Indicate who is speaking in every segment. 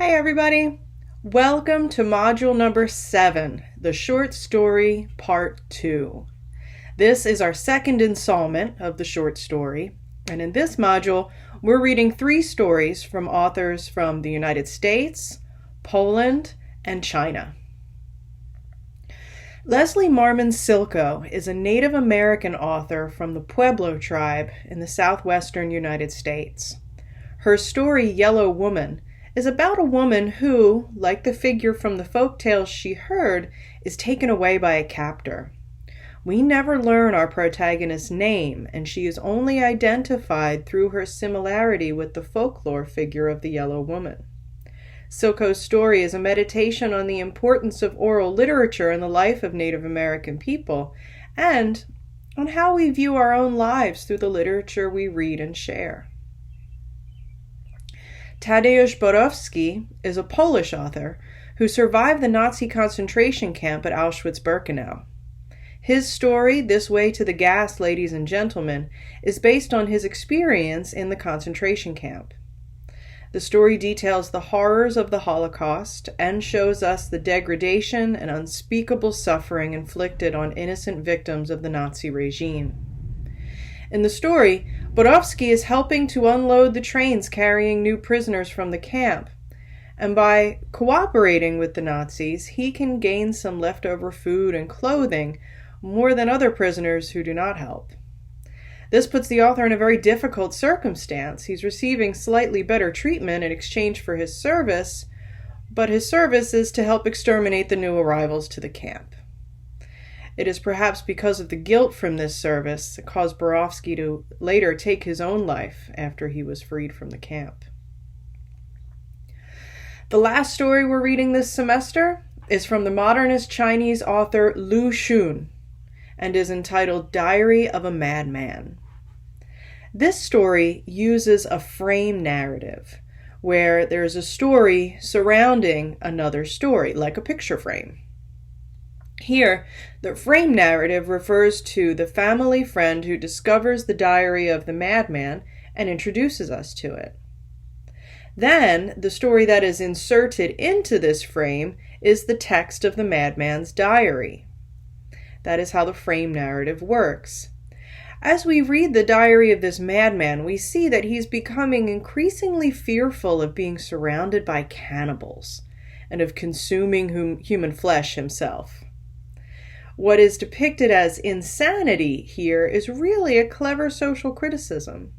Speaker 1: Hey everybody! Welcome to module number 7, the short story part 2. This is our second installment of the short story, and in this module we're reading 3 stories from authors from the United States, Poland, and China. Leslie Marmon Silko is a Native American author from the Pueblo tribe in the southwestern United States. Her story, Yellow Woman, is about a woman who, like the figure from the folk tales she heard, is taken away by a captor. We never learn our protagonist's name, and she is only identified through her similarity with the folklore figure of the Yellow Woman. Silko's story is a meditation on the importance of oral literature in the life of Native American people, and on how we view our own lives through the literature we read and share. Tadeusz Borowski is a Polish author who survived the Nazi concentration camp at Auschwitz-Birkenau. His story, This Way to the Gas, Ladies and Gentlemen, is based on his experience in the concentration camp. The story details the horrors of the Holocaust and shows us the degradation and unspeakable suffering inflicted on innocent victims of the Nazi regime. In the story, Borowski is helping to unload the trains carrying new prisoners from the camp, and by cooperating with the Nazis, he can gain some leftover food and clothing more than other prisoners who do not help. This puts the author in a very difficult circumstance. He's receiving slightly better treatment in exchange for his service, but his service is to help exterminate the new arrivals to the camp. It is perhaps because of the guilt from this service that caused Borowski to later take his own life after he was freed from the camp. The last story we're reading this semester is from the modernist Chinese author Lu Xun and is entitled Diary of a Madman. This story uses a frame narrative where there's a story surrounding another story, like a picture frame. Here, the frame narrative refers to the family friend who discovers the diary of the madman and introduces us to it. Then, the story that is inserted into this frame is the text of the madman's diary. That is how the frame narrative works. As we read the diary of this madman, we see that he's becoming increasingly fearful of being surrounded by cannibals and of consuming human flesh himself. What is depicted as insanity here is really a clever social criticism.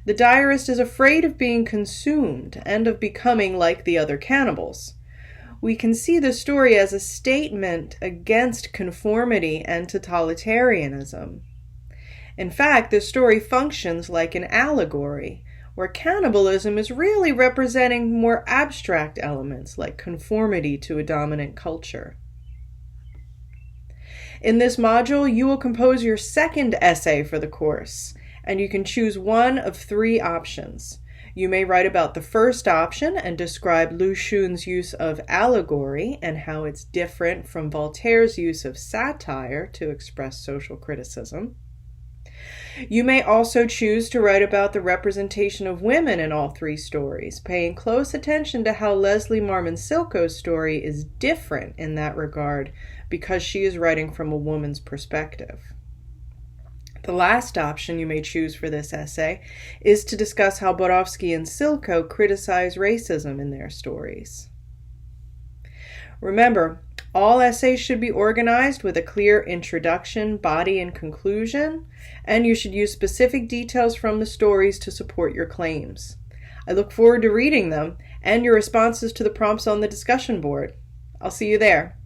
Speaker 1: The diarist is afraid of being consumed and of becoming like the other cannibals. We can see the story as a statement against conformity and totalitarianism. In fact, the story functions like an allegory, where cannibalism is really representing more abstract elements like conformity to a dominant culture. In this module, you will compose your second essay for the course, and you can choose one of 3 options. You may write about the first option and describe Lu Xun's use of allegory and how it's different from Voltaire's use of satire to express social criticism. You may also choose to write about the representation of women in all 3 stories, paying close attention to how Leslie Marmon Silko's story is different in that regard because she is writing from a woman's perspective. The last option you may choose for this essay is to discuss how Borowski and Silko criticize racism in their stories. Remember, all essays should be organized with a clear introduction, body, and conclusion, and you should use specific details from the stories to support your claims. I look forward to reading them and your responses to the prompts on the discussion board. I'll see you there.